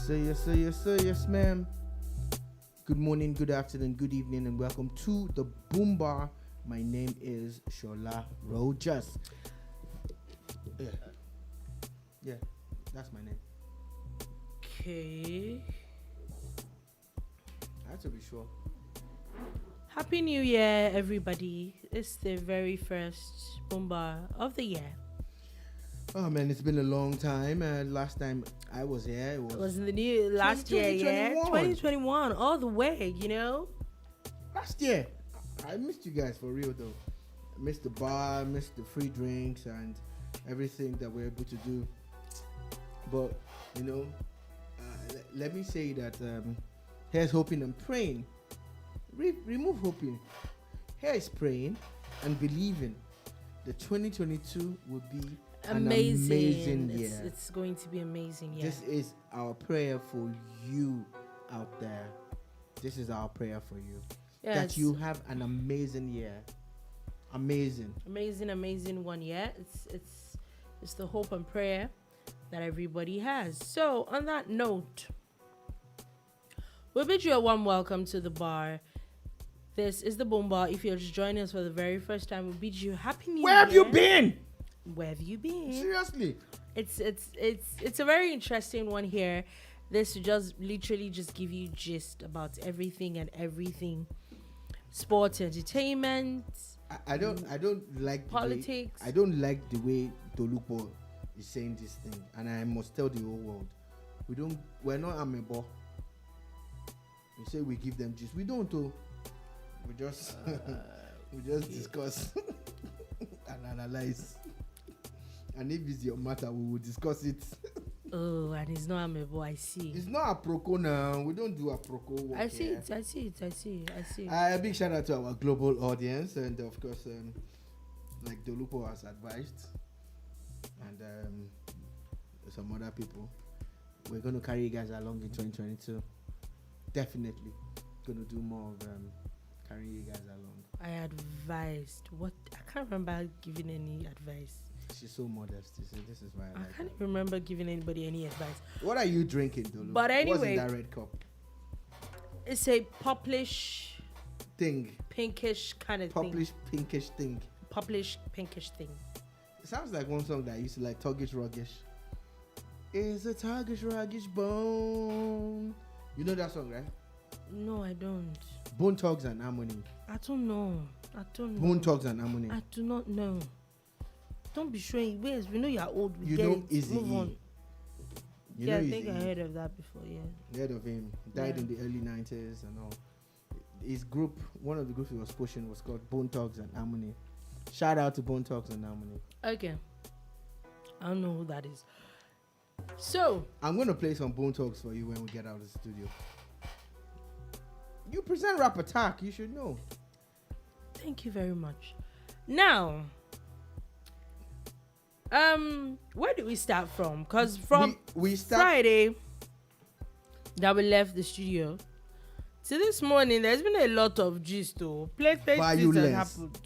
Yes, ma'am. Good morning, good afternoon, good evening, and welcome to the Boom Bar. My name is Shola Rojas. Yeah, that's my name. Okay. I have to be sure. Happy New Year, everybody. It's the very first Boom Bar of the year. Oh man, it's been a long time. Last time I was here, It was in the new last year, 2021, all the way, you know? Last year. I missed you guys for real though. I missed the bar, missed the free drinks and everything that we're able to do. But, you know, let me say that here's hoping and praying. Remove hoping. Here is praying and believing that 2022 will be amazing year. It's going to be amazing, yeah. This is our prayer for you out there. This is our prayer for you. Yes. That you have an amazing year. Amazing one, yeah. It's the hope and prayer that everybody has. So, on that note, we bid you a warm welcome to the bar. This is the Boom Bar. If you're just joining us for the very first time, we bid you happy New Year. Where have you been? Where have you been? Seriously. It's a very interesting one here. This will just literally just give you gist about everything and everything. Sports, entertainment. I don't like politics. I don't like the way Tolupo is saying this thing, and I must tell the whole world. We're not amebo. You say we give them gist. We don't we just discuss and analyze. And if it's your matter, we will discuss it. Oh, and it's not amebo, I see. It's not a proco now. We don't do a proco work. I see here. I see. A big shout out to our global audience, and of course, like Dolupo has advised, and some other people. We're going to carry you guys along in 2022. Definitely going to do more of carrying you guys along. I advised. What? I can't remember giving any advice. She's so modest. This is why I can't remember giving anybody any advice. What are you drinking, Dolu? But anyway, what's in that red cup? It's a purplish thing. Pinkish kind of thing. Pinkish thing. Purplish pinkish thing. It sounds like one song that I used to like, Tuggish Ruggish. It's a Tuggish Ruggish bone. You know that song, right? No, I don't. Bone Thugs and Harmony. I don't know. Bone Thugs and Harmony. I do not know. Don't be showing. Wait, we know you're old. We you get know it. Easy Move on. You I think I heard of that before, yeah. Heard of him. Died in the early 90s and all. His group, one of the groups he was pushing was called Bone Thugs and Harmony. Shout out to Bone Thugs and Harmony. Okay. I don't know who that is. So. I'm going to play some Bone Thugs for you when we get out of the studio. You present Rap Attack. You should know. Thank you very much. Now, where do we start from? Because from we start Friday that we left the studio to this morning, there's been a lot of gist, though. Plenty that happened.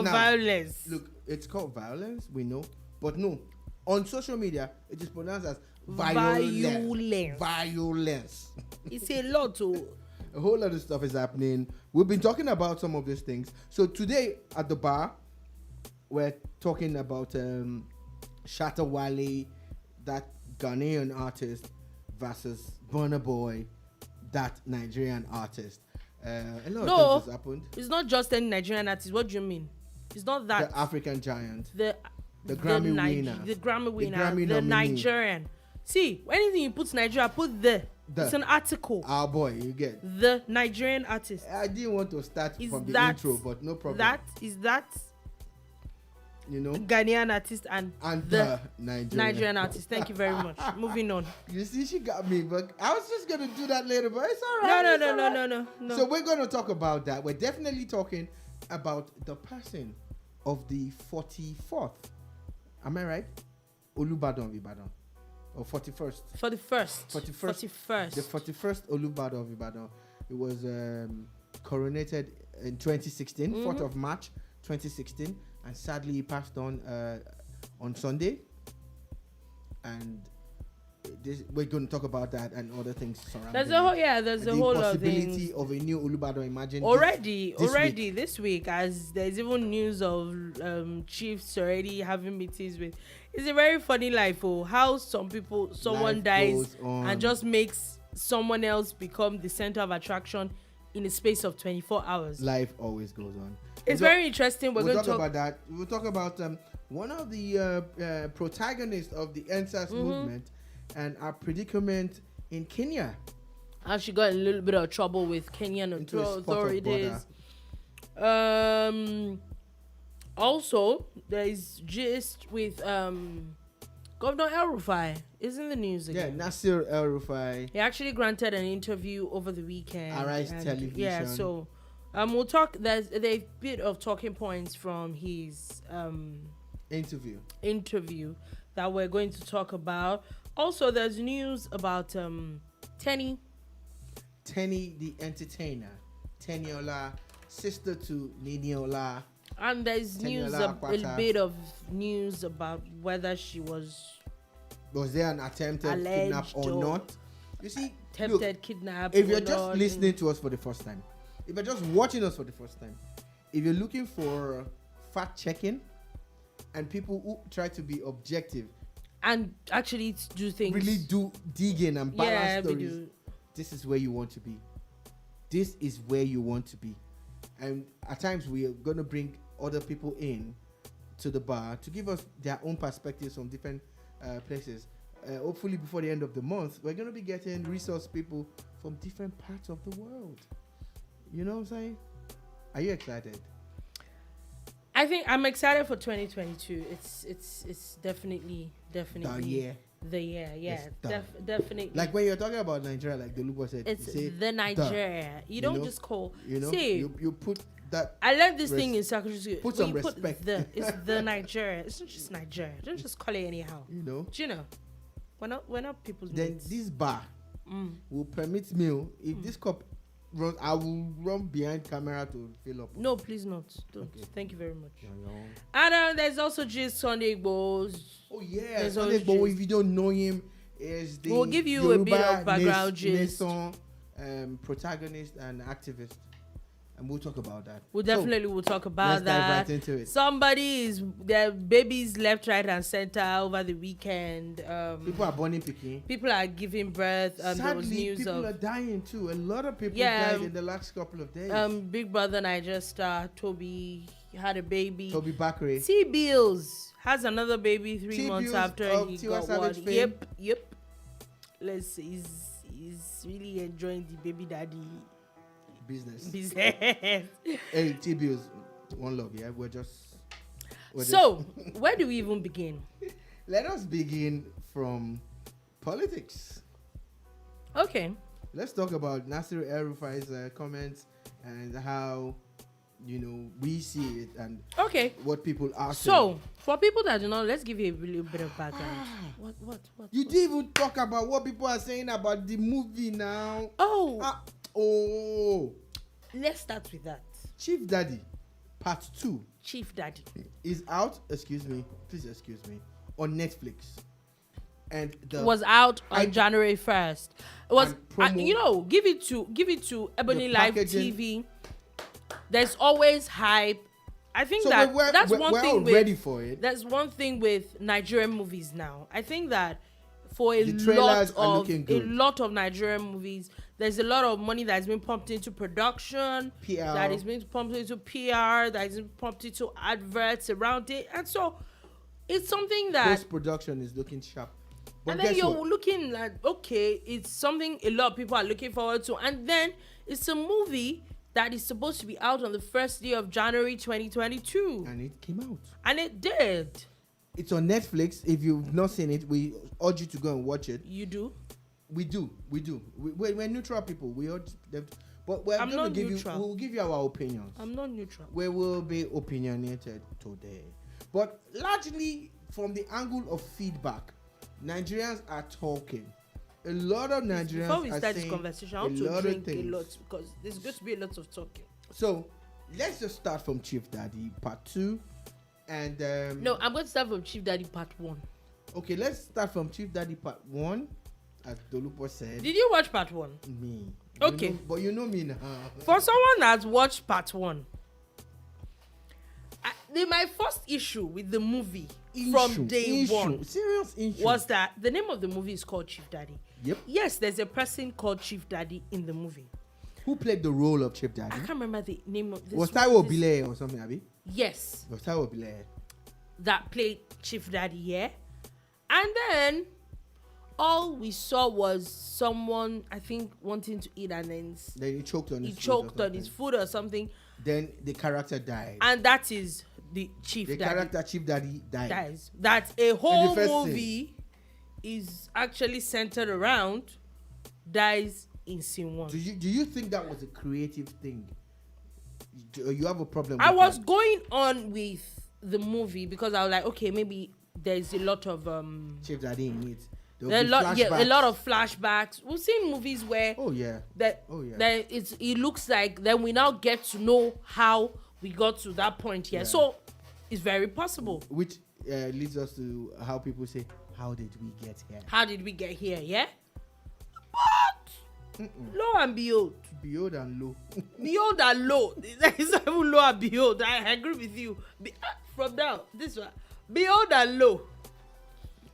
Violence. Look, it's called violence, we know, but no, on social media it is pronounced as violence. It's a lot, though. A whole lot of stuff is happening. We've been talking about some of these things. So today at the bar, we're talking about Shatta Wale, that Ghanaian artist, versus Burna Boy, that Nigerian artist. A lot of things has happened. It's not just any Nigerian artist. What do you mean? It's not that. The African giant. The Grammy winner. The Grammy winner. The nominee. Nigerian. See, anything you put Nigeria, put the. It's an article. Our boy, you get. The Nigerian artist. I didn't want to start from the intro, but no problem. That you know, Ghanaian artist and the Nigerian artist. Thank you very much. Moving on. You see, she got me, but I was just gonna do that later, but it's all right. No. So we're gonna talk about that. We're definitely talking about the passing of the 44th. Am I right? Olubadan of Ibadan. Or 41st. 41st. The 41st Olubadan of Ibadan. It was coronated in 2016, 4th of March 2016. And sadly, he passed on Sunday. And we're going to talk about that and other things surrounding. There's a whole lot of things. The possibility of a new Olubadan. Imagine this week, as there's even news of chiefs already having meetings with. It's a very funny life. How someone dies and just makes someone else become the center of attraction in a space of 24 hours. Life always goes on. It's very interesting. We'll talk about that. We'll talk about one of the protagonists of the NSAS movement and our predicament in Kenya. And she got in a little bit of trouble with Kenyan authorities. Also, there is gist with Gov El-rufai is in the news again. Yeah, Gov El-rufai. He actually granted an interview over the weekend. Arise Television. Yeah, so we'll talk. There's a bit of talking points from his interview that we're going to talk about. Also, there's news about Tenny the entertainer, Teniola, sister to Niniola. And there's a bit of news about whether she was there an attempted kidnap or not. You see, kidnap. If you're just listening to us for the first time, if you're just watching us for the first time, if you're looking for fact checking and people who try to be objective and actually do things, really do digging and balance stories, this is where you want to be. This is where you want to be. And at times we are going to bring other people in to the bar to give us their own perspectives from different places. Hopefully before the end of the month, we're going to be getting resource people from different parts of the world. You know what I'm saying? Are you excited? I think I'm excited for 2022. It's definitely the year, yeah, definitely. Like when you're talking about Nigeria, like the Lubo said, it's the Nigeria. You don't just call. See, you put that. I learned this thing in secondary school. Put some respect. It's the Nigeria. It's not just Nigeria. Don't just call it anyhow. Do you know? We're not people's. Then mates. This bar will permit me if this cup runs, I will run behind camera to fill up. No, please not. Don't. Okay. Thank you very much. Yeah. And there's also just Sunday Igbo's. Oh yeah, Sunday Igbo. If you don't know him, is the we'll give you Yoruba a bit of background gist. Protagonist and activist, and we'll talk about that. We'll talk about that. Dive right into it. Their babies left, right, and center over the weekend. People are born in Peking. People are giving birth. Sadly, there was news people are dying too. A lot of people died in the last couple of days. Big Brother Niger star Toby had a baby. Toby Bakre. T-Bills has another baby 3 months after he got one. Yep. He's really enjoying the baby daddy business. Hey, T-Bills, one love, yeah. Where do we even begin? Let us begin from politics. Okay. Let's talk about Nasir El-Rufai's comments and how we see it and what people are saying. So, for people that don't know, let's give you a little bit of background. What? You didn't even talk about what people are saying about the movie now. Let's start with that. Chief Daddy, Part 2. Chief Daddy is out. Please excuse me. On Netflix. And was out on January 1st. It was, give it to Ebony Live TV. There's always hype. I think that's one thing. We're ready for it. That's one thing with Nigerian movies now. I think that for a lot of Nigerian movies, there's a lot of money that's been pumped into production, PR, that is being pumped into PR, that is being pumped into adverts around it, and so it's something that post-production is looking sharp. But and then you're looking like, it's something a lot of people are looking forward to, and then it's a movie that is supposed to be out on the first day of January 2022. And it came out. And it did. It's on Netflix. If you've not seen it, we urge you to go and watch it. You do? We do. We're neutral people. We urge them to, but we're going to give you. We'll give you our opinions. I'm not neutral. We will be opinionated today. But largely from the angle of feedback, Nigerians are talking. A lot of Nigerians Before we start this conversation, I want to drink a lot because there's going to be a lot of talking. So, let's just start from Chief Daddy Part 2. And no, I'm going to start from Chief Daddy Part 1. Okay, let's start from Chief Daddy Part 1. as Dolupo said. Did you watch part 1? Me. Okay. But you know me now. For someone that's watched part 1, my first issue with the movie from day one serious issue was that the name of the movie is called Chief Daddy. Yep. Yes, there's a person called Chief Daddy in the movie. Who played the role of Chief Daddy? I can't remember the name of this. Was Taiwo Bile or something, Abi? Yes. Was Taiwo Bile? That played Chief Daddy, yeah. And then all we saw was someone, I think, wanting to eat, and then he choked on his food. Choked on his food or something. Then the character died. And that is the Chief Daddy. The character Chief Daddy died. Dies. That a whole movie is actually centered around dies in scene 1. Do you think that was a creative thing? You have a problem with I was going on with the movie because I was like, okay, maybe there's a lot of Chief Daddy in it. A lot of flashbacks. We've seen movies where that it looks like then we now get to know how we got to that point here. Yeah. So it's very possible. Which leads us to how people say, how did we get here? How did we get here? Yeah. But lo and behold. Behold and low. Behold and low. It's not even lo and behold. I agree with you. From now, this one. Behold and low.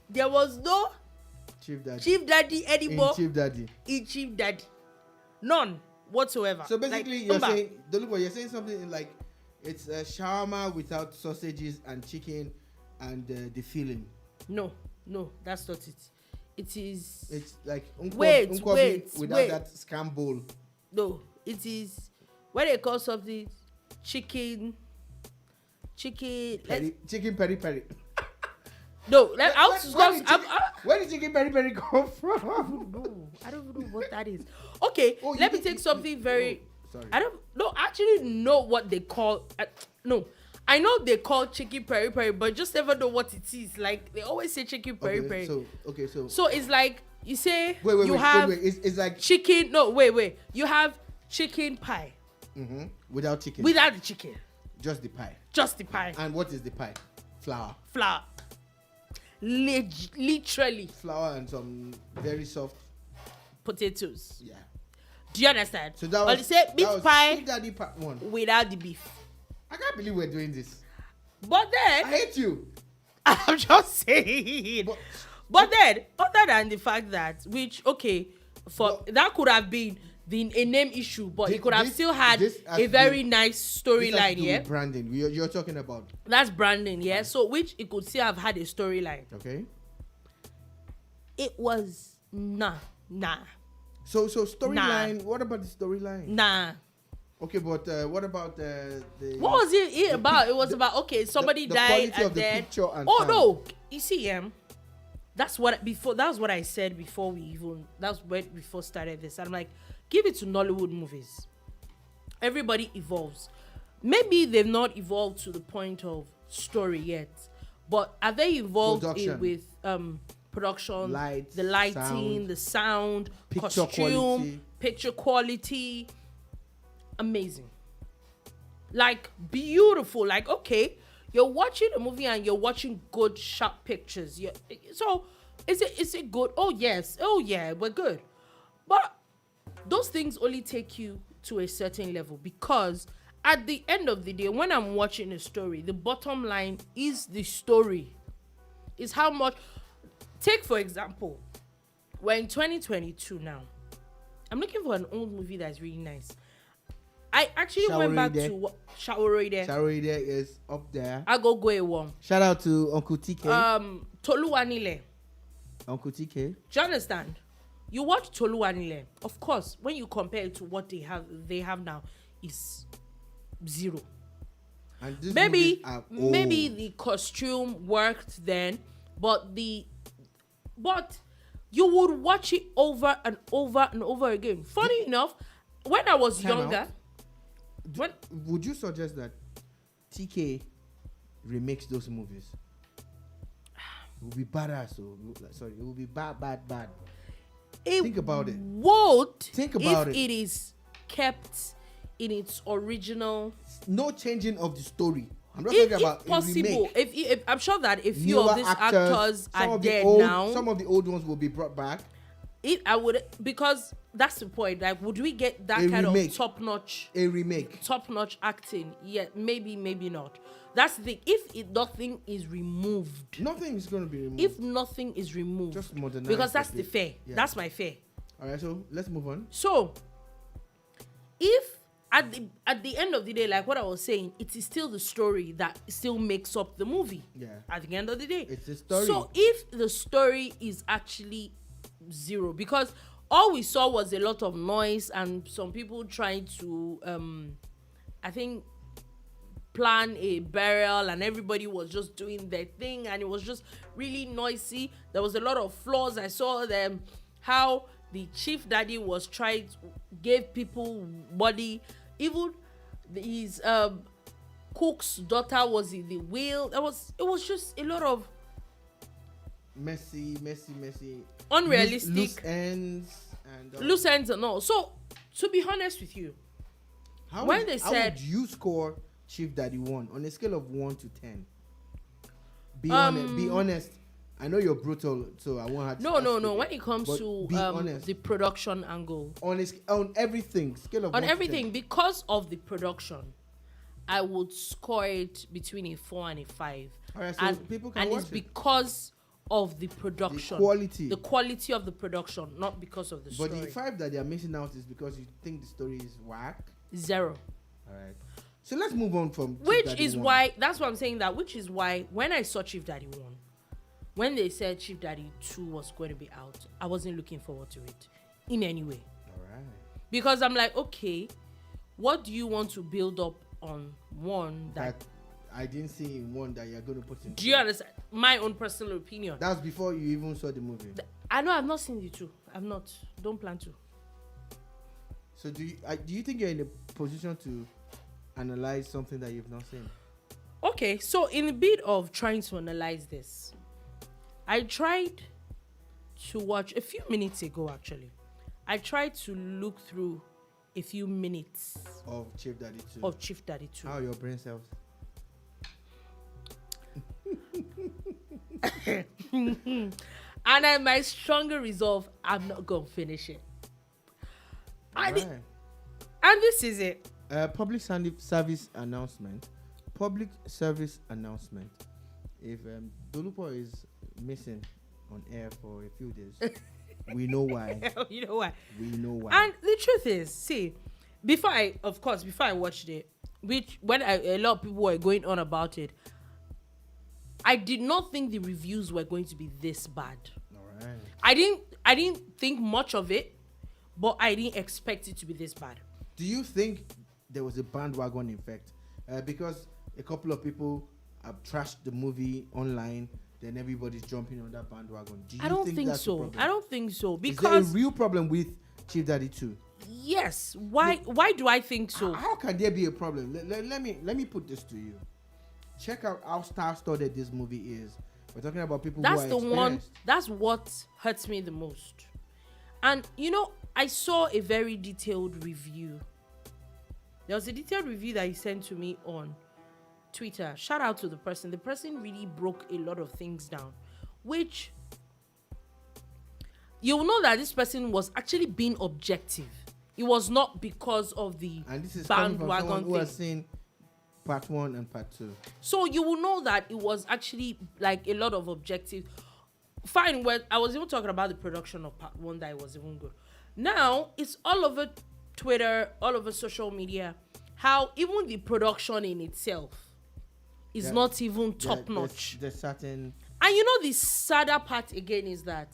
There was no Chief Daddy anymore. In Chief Daddy. None whatsoever. So basically, you're saying, Dolupo, you're saying something like it's a shawarma without sausages and chicken and the filling. No, that's not it. It's like wait, without that scramble. No, it is what they call something chicken peri peri. No, where did chicken peri peri come from? I don't know what that is. Okay, let me take something very. Sorry. I don't actually know what they call. No, I know they call chicken peri peri, but just never know what it is. Like they always say chicken peri peri. So it's like you say wait. It's like chicken. No, wait. You have chicken pie. Without chicken. Without the chicken. Just the pie. Just the pie. And what is the pie? Flour. Literally. Flour and some very soft potatoes. Yeah. Do you understand? So that was. But say meat pie Daddy part 1 without the beef. I can't believe we're doing this. But then I hate you. I'm just saying. But then, other than the fact that, that could have been a name issue, but it could have still had a very nice storyline, yeah? Branding. You're talking about. That's branding, yeah? So, which it could still have had a storyline. Okay. It was nah. So storyline, what about the storyline? Nah. Okay, but what about the what was it about? It was about somebody died and then no, you see, that's what I said before before started this. I'm like, give it to Nollywood movies. Everybody evolves. Maybe they've not evolved to the point of story yet, but are they evolved with production, the lighting, the sound, costume, picture quality. Amazing, like beautiful. Like you're watching a movie and you're watching good sharp pictures. So is it good? Oh yes, oh yeah, we're good. But those things only take you to a certain level, because at the end of the day, when I'm watching a story, the bottom line is the story. Is how much. Take for example, we're in 2022 now. I'm looking for an old movie that's really nice. I actually went back to Shawarma. Shawarma is up there. I go one. Shout out to Uncle TK. Toluwanile. Uncle TK. Do you understand? You watch Toluwanile. Of course, when you compare it to what they have now, is zero. And maybe the costume worked then, but you would watch it over and over and over again. Funny enough, when I was younger. Would you suggest that TK remakes those movies? It will be badass. It will be bad. Think about it. Think about it. If it is kept in its original. No changing of the story. I'm not talking about possible. If I'm sure that a few of these actors are dead now. now. Some of the old ones will be brought back. if I would, because that's the point. Like, would we get that A kind remake. of top-notch acting? Yeah, maybe not. That's the thing. If nothing is removed, Nothing is going to be removed. if nothing is removed, Just modernize because that's it. the fair. Yeah. That's my fair. All right, so let's move on. So, if at the end of the day, like what I was saying, it is still the story that still makes up the movie. Yeah. At the end of the day, It's a story. So if the story is actually zero, because all we saw was a lot of noise and some people trying to, I think, plan a burial, and everybody was just doing their thing, and it was just really noisy. There was a lot of flaws. I saw them how the chief daddy was trying to give people body. Even his cook's daughter was in the wheel. It was just a lot of messy, unrealistic loose ends and loose ends and all. So to be honest with you, how when would, they how said would you score Chief Daddy 1 on a scale of 1 to 10? Be honest. I know you're brutal, so I won't have to. No. When it comes to the production angle, on everything, scale of on 1 to everything, 10. because of the production, I would score it between a 4 and a 5. All right, so people can and watch it's it. because of the production, the quality of the production, not because of the story. But the 5 that they are missing out is because you think the story is whack. 0. All right. So let's move on from Which Chief Daddy is 1. why, that's what I'm saying, that which is why when I saw Chief Daddy 1, when they said Chief Daddy 2 was going to be out, I wasn't looking forward to it in any way. All right. Because I'm like, okay, what do you want to build up on one that I didn't see in 1 that you're going to put in. do you understand? My own personal opinion. That's before you even saw the movie. I know I've not seen the 2. I've not. Don't plan to. So do you think you're in a position to analyze something that you've not seen? Okay, so in the bit of trying to analyze this, I tried to watch a few minutes ago, actually. I tried to look through a few minutes Of Chief Daddy 2. of Chief Daddy 2. How are your brain cells? And my stronger resolve, I'm not going to finish it. Right. And this is it. Public service announcement. If Dolupo is missing on air for a few days, we know why. You know why? We know why. And the truth is, see, before I watched it, which when a lot of people were going on about it, I did not think the reviews were going to be this bad. All right. I didn't think much of it, but I didn't expect it to be this bad. Do you think there was a bandwagon effect? Because a couple of people have trashed the movie online, then everybody's jumping on that bandwagon. Do you I don't think that's a so. problem? I don't think so. Is Because there a real problem with Chief Daddy 2? yes, why do I think so? How can there be a problem? Let me put this to you. Check out how star-studded this movie is. We're talking about people That's who the are one. experienced. That's what hurts me the most. And you know, I saw a very detailed review. There was a detailed review that he sent to me on Twitter. Shout out to the person. The person really broke a lot of things down, which you will know that this person was actually being objective. It was not because of the And this is coming from someone bandwagon who thing. has seen part 1 and part 2. So you will know that it was actually like a lot of objective. Fine, well, I was even talking about the production of part 1 that it was even good. Now it's all over Twitter, all over social media, how even the production in itself is not even top notch. There's certain. And you know the sadder part again is that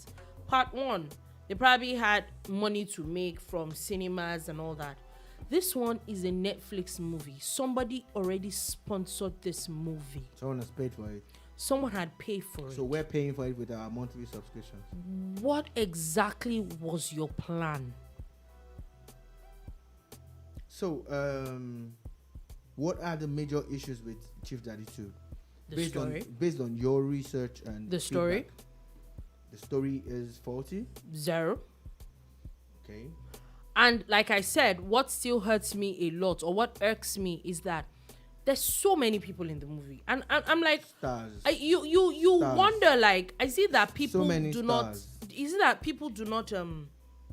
part 1, they probably had money to make from cinemas and all that. This one is a Netflix movie. Somebody already sponsored this movie. Someone has paid for it. Someone had paid for it. So we're paying for it with our monthly subscriptions. What exactly was your plan? So, what are the major issues with Chief Daddy 2? Based on your research and the story. feedback. The story is faulty. 0. Okay. And like I said, what still hurts me a lot, or what irks me, is that there's so many people in the movie, and I'm like, Stars. you Stars. wonder, like, I see that people So many do stars. not. is it that people do not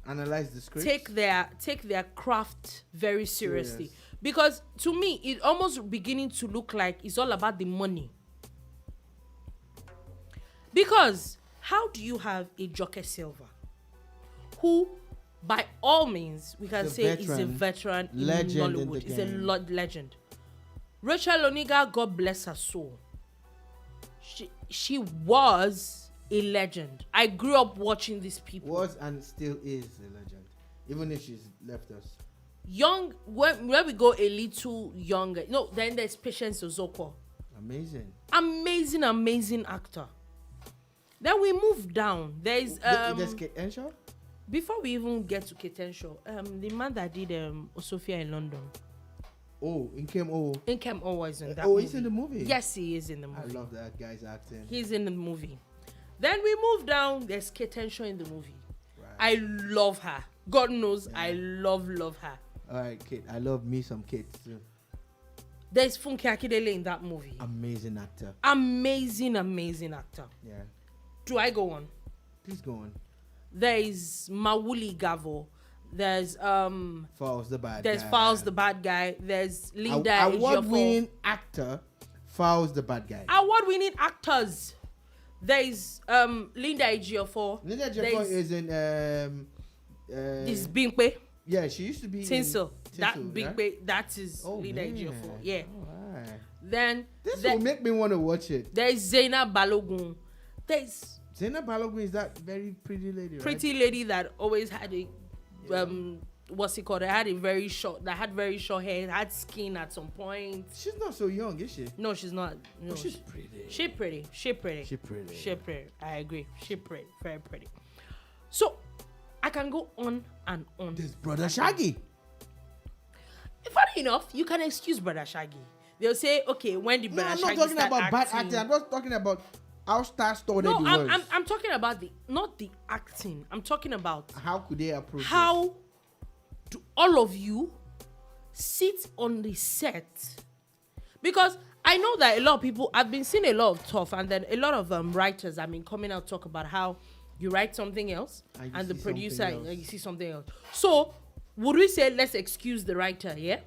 Analyze the script. take their craft very seriously? Serious. Because to me, it almost beginning to look like it's all about the money. Because how do you have a Gyakie Silva who, by all means, we can say is a veteran in legend in Nollywood, the is a game. legend. Rachel Oniga, God bless her soul. She was a legend. I grew up watching these people. Was and still is a legend, even if she's left us. Young, when we go a little younger, no, then there's Patience Ozokwo. Amazing actor. Then we move down. There's There's Kate Henshaw? Before we even get to Kate Henshaw, the man that did Osofia in London. Oh, Nkem O was in that Oh, movie. he's in the movie? Yes, he is in the movie. I love that guy's acting. He's in the movie. Then we move down. There's Kate Henshaw in the movie. Right. I love her. God knows, Yeah. I love her. All right, Kate. I love me some Kate too. There's Funke Akindele in that movie. Amazing actor. Amazing actor. Yeah. Do I go on? Please go on. There is Mawuli Gavo. There's Fowles the bad there's guy. Fowles the bad guy. There's Linda Award-winning actor, Fowles the bad guy. Award-winning actors. There's Linda Ejiofor. Linda Ejiofor is in This Bimpe. yeah, she used to be Tinsel. That Tinsel, Bimpe. That is Linda man. Ejiofor. Yeah. All right. Then This will make me want to watch it. there's Zainab Balogun. There's Zainab Balogun is that very pretty lady, right? pretty lady that always had a what's it called? That had very short hair, had skin at some point. She's not so young, is she? No, she's not. No, Oh, she's pretty. She pretty. She pretty. I agree. She pretty. Very pretty. So I can go on and on. This brother Shaggy. Funny enough, you can excuse Brother Shaggy. They'll say, okay, when did No, Brother I'm Shaggy not talking start about bad acting? acting. I'm just talking about how star-studded No, he was. I'm talking about not the acting. I'm talking about How could they approach it? how do all of you sit on the set? Because I know that a lot of people, I've been seeing a lot of stuff, and then a lot of writers have been coming out talk about how you write something else and the see producer something else. you see something else. So would we say let's excuse the writer? Yeah.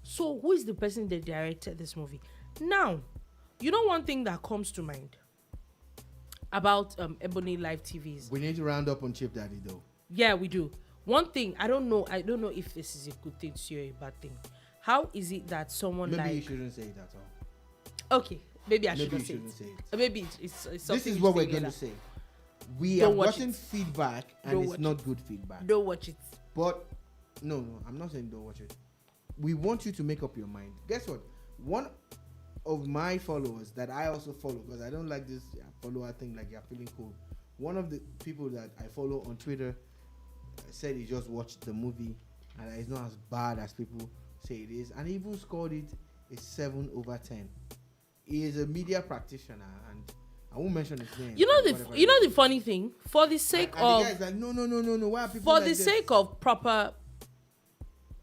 So who is the person that directed this movie? Now, you know one thing that comes to mind about Ebony Live TVs. We need to round up on Chief Daddy though. Yeah, we do. One thing I don't know if this is a good thing to you or a bad thing. How is it that someone Maybe you shouldn't say it at all. okay, maybe I Maybe shouldn't you say shouldn't it. say it. Maybe it's something. This is you what we're say going to later. say. We Don't have watch gotten it. feedback and Don't it's watch not good feedback. Don't watch it. But no, I'm not saying don't watch it. We want you to make up your mind. Guess what? One of my followers that I also follow, because I don't like this follower thing like you're feeling cool. One of the people that I follow on Twitter said he just watched the movie and it's not as bad as people say it is, and he even scored it a 7/10. He is a media practitioner, and I won't mention his name. You know the funny thing, for the sake and of the guy's like, no. Why are people for like the this? sake of proper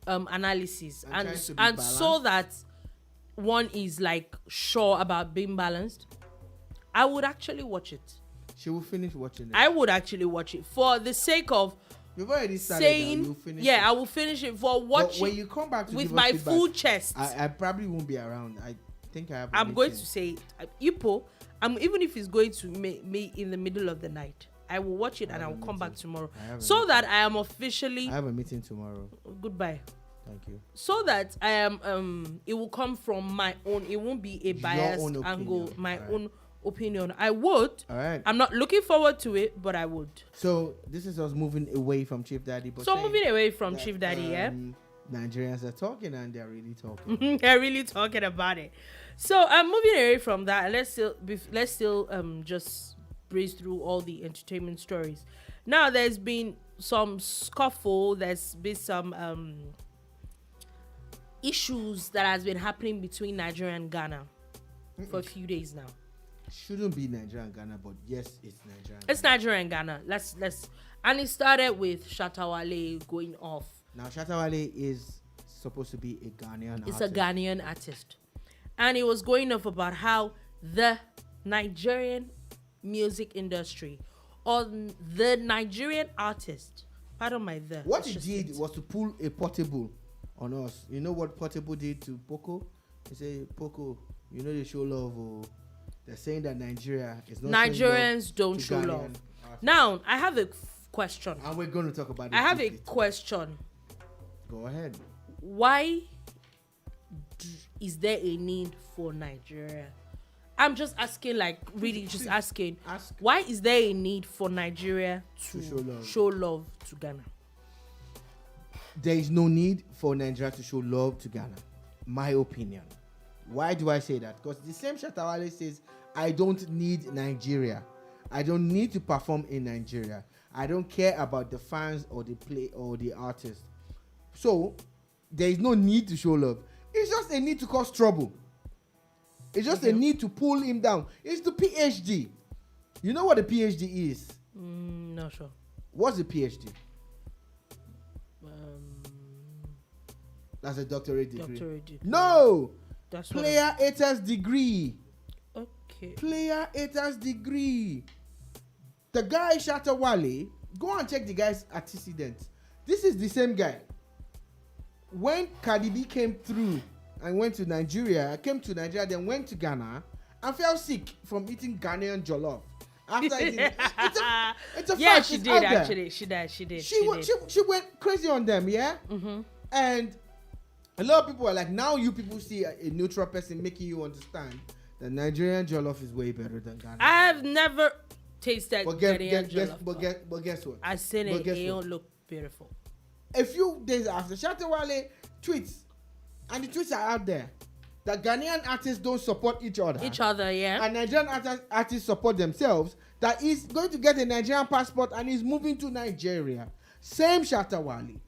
analysis And and trying to be and so balanced. that one is like sure about being balanced, I would actually watch it. She will finish watching it. I would actually watch it for the sake of You've already started. saying You'll finish yeah, it. I will finish it for But watching when you come back to with give us my feedback, full chest. I probably won't be around. I think I have. A I'm going meeting. to say Ipo. Even if it's going to me in the middle of the night, I will watch it and I will come back tomorrow, I have a so meeting. that I am officially I have a meeting tomorrow. goodbye. Thank you. So that I am it will come from my own. It won't be a biased own angle. opinion. My Alright. own opinion. I would. All right. I'm not looking forward to it, but I would. So this is us moving away from Chief Daddy. But So saying moving away from that, Chief Daddy, yeah. Nigerians are talking and they're really talking. They're really talking about it. So I'm moving away from that. Let's still just breeze through all the entertainment stories. Now there's been some scuffle. There's been some issues that has been happening between Nigeria and Ghana for a few days now. Shouldn't be Nigeria and Ghana, but yes, it's Nigeria. and It's Ghana. Nigeria and Ghana. Let's and it started with Shatta Wale going off. Now Shatta Wale is supposed to be a Ghanaian It's artist. a Ghanaian artist. And he was going off about how the Nigerian music industry on the Nigerian artist. Pardon my the. What he did was to pull a Portable on us. You know what Portable did to Poco? He said, Poco, you know they show love. Or they're saying that Nigeria is not. Nigerians don't show Ghanaian love. artists. Now, I have a question. And we're going to talk about it. I have a briefly. question. Go ahead. Why is there a need for Nigeria? I'm just asking, like, really just asking. Ask. Why is there a need for Nigeria to show love to Ghana? There is no need for Nigeria to show love to Ghana. My opinion. Why do I say that? Because the same Shatta Wale says, I don't need Nigeria. I don't need to perform in Nigeria. I don't care about the fans or the play or the artist. So, there is no need to show love. It's just a need to cause trouble. It's just a need to pull him down. It's the PhD. You know what a PhD is? Not sure. What's a PhD? That's a doctorate degree. No! That's Player haters degree. Okay. Player haters degree. The guy Shatta Wale, go and check the guy's antecedents. This is the same guy. When Cardi B came through and went to Nigeria, then went to Ghana and fell sick from eating Ghanaian jollof. After eating it's a yeah, fact. she It's did out there. actually. She did. She went crazy on them, yeah? Mm-hmm. And a lot of people are like, now you people see a neutral person making you understand that Nigerian jollof is way better than Ghana. I have never tasted Ghanaian jollof. But guess what? I seen it. It don't look beautiful. A few days after, Shatta Wale tweets, and the tweets are out there, that Ghanaian artists don't support each other. Yeah. And Nigerian artists support themselves. That he's going to get a Nigerian passport and he's moving to Nigeria. Same Shatta Wale.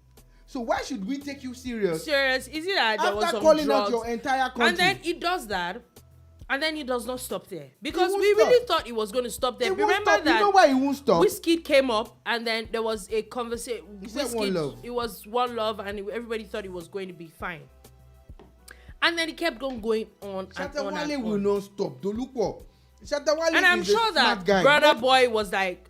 So why should we take you serious? Is it that there was After some calling drugs? out your entire country. And then he does that. And then he does not stop there. Because won't we stop. really thought he was going to stop there. He won't Remember stop. that? You know why he won't stop? Whiskey came up and then there was a conversation. He said one love. It was one love and everybody thought it was going to be fine. And then he kept on going on Shatta and on Wale and will on. not stop. Don't look what. Shatta Wale And I'm is sure a that smart guy. Burna Boy was like,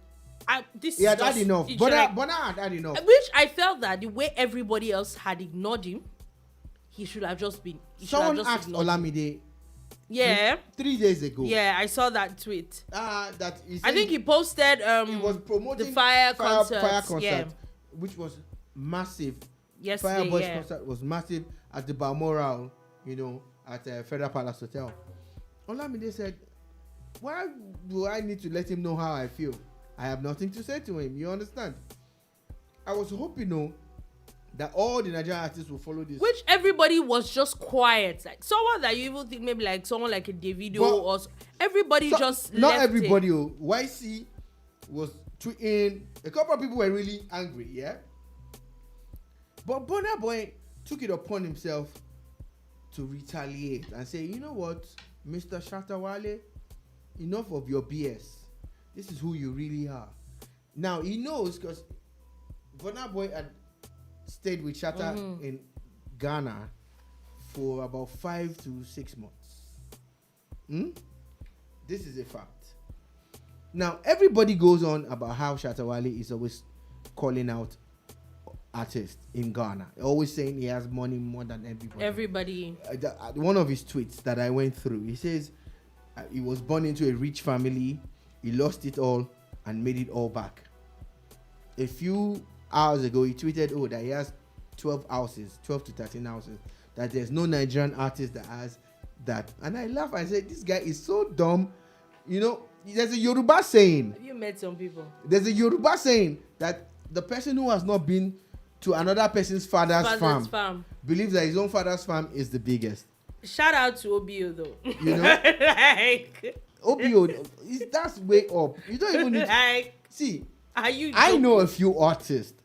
this He is had just, had enough. it should Burna had had enough. which I felt that the way everybody else had ignored him, he should have just been. Someone asked Olamide Yeah. 3 days ago. Yeah, I saw that tweet. That he said I think he posted he was promoting the fire concert. concert, which was massive. Yesterday, Fireboy's concert was massive at the Balmoral, at Federal Palace Hotel. Olamide said, why do I need to let him know how I feel? I have nothing to say to him. You understand? I was hoping, that all the Nigerian artists will follow this. Which everybody was just quiet. Like someone that you even think maybe like someone like a Davido or everybody just not left everybody. it. YC was tweeting. A couple of people were really angry, yeah. But Burna Boy took it upon himself to retaliate and say, you know what, Mr. Shatta Wale, enough of your BS. This is who you really are. Now he knows because Burna Boy had stayed with Shatta in Ghana for about 5 to 6 months. This is a fact. Now everybody goes on about how Shatta Wale is always calling out artists in Ghana, always saying he has money more than everybody. One of his tweets that I went through, he says he was born into a rich family, he lost it all and made it all back. A few hours ago he tweeted that he has 12 to 13 houses, that there's no Nigerian artist that has that. And I laugh, I said, this guy is so dumb. There's a Yoruba saying, Have you met some people? There's a Yoruba saying that the person who has not been to another person's father's farm believes that his own father's farm is the biggest. Shout out to OBO though. Like OBO, that's way up. You don't even need to see. I know a few artists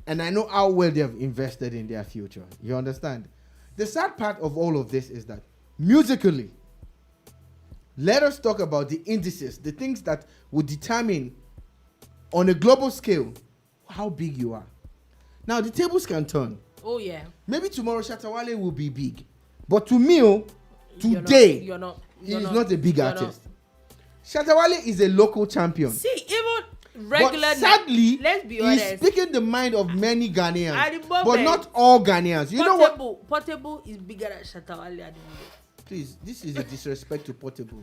and I know how well they have invested in their future. You understand? The sad part of all of this is that musically, let us talk about the indices, the things that would determine on a global scale how big you are. Now the tables can turn. Oh yeah. Maybe tomorrow Shatta Wale will be big, but to me, today you're not a big artist. Shatta Wale is a local champion. See, even regular. But sadly, let's be he's honest. speaking the mind of many Ghanaians, At the moment, but not all Ghanaians. You know what? Portable is bigger than Shatta Wale at the moment. Please, this is a disrespect to Portable.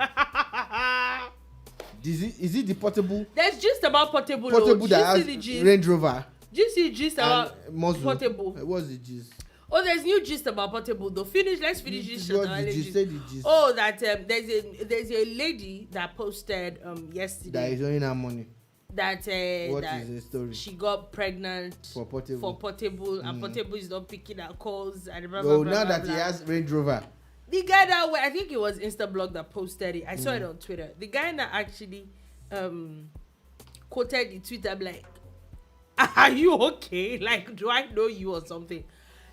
Is it the Portable? There's just about Portable. Portable that has Range Rover. Do you see gist about Portable? What's the gist? Oh, there's new gist about Portable though. Let's finish this. Say the gist. Oh, that there's a lady that posted yesterday. That is owing her money. That What that is the story? she got pregnant For Portable. and Portable is not picking her calls and blah, Oh, blah, now blah, that blah. he has Range Rover. The guy that I think it was Instablog that posted it. I saw it on Twitter. The guy that actually quoted the tweet. I'm like, are you okay? Like, do I know you or something?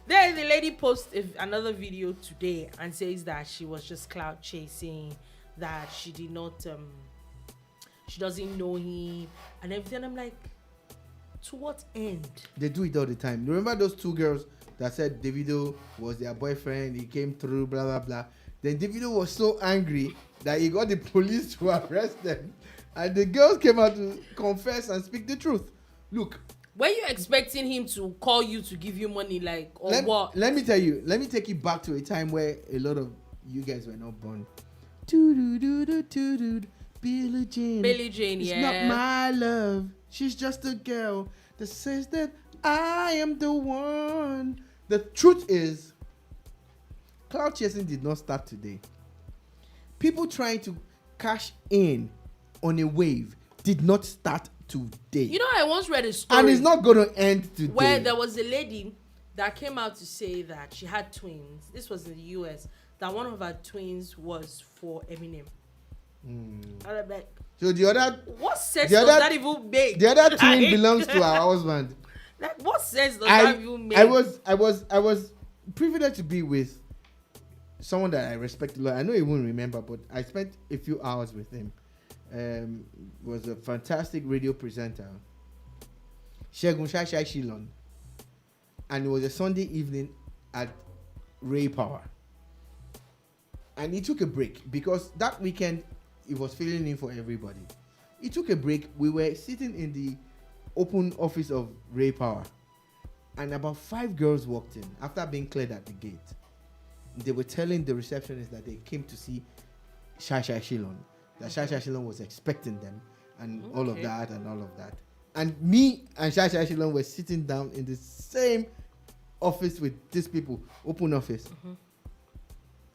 Then the lady posted another video today and says that she was just cloud chasing, that she did not, she doesn't know him and everything. I'm like, to what end? They do it all the time. Remember those two girls that said Davido was their boyfriend, he came through, blah, blah, blah. Then Davido was so angry that he got the police to arrest them. And the girls came out to confess and speak the truth. Look. Were you expecting him to call you to give you money, like, or what? Let me tell you. Let me take you back to a time where a lot of you guys were not born. Billie Jean. Billie Jean, it's yeah. not my love. She's just a girl that says that I am the one. The truth is, cloud chasing did not start today. People trying to cash in on a wave did not start today. You know, I once read a story. And it's not going to end today. Where there was a lady that came out to say that she had twins. This was in the US. That one of her twins was for Eminem. And I'm like, so the other, what sense does that even make? The other twin belongs to her husband. Like, what sense does that even make? I was privileged to be with someone that I respect a lot. I know he won't remember, but I spent a few hours with him. Was a fantastic radio presenter, Shegun Shai Shilon, and it was a Sunday evening at Ray Power. And he took a break because that weekend he was filling in for everybody. He took a break. We were sitting in the open office of Ray Power, and about 5 girls walked in after being cleared at the gate. They were telling the receptionist that they came to see Shai Shilon. That Shai Shilon was expecting them and all of that and all of that. And me and Shai Shilon were sitting down in the same office with these people, open office.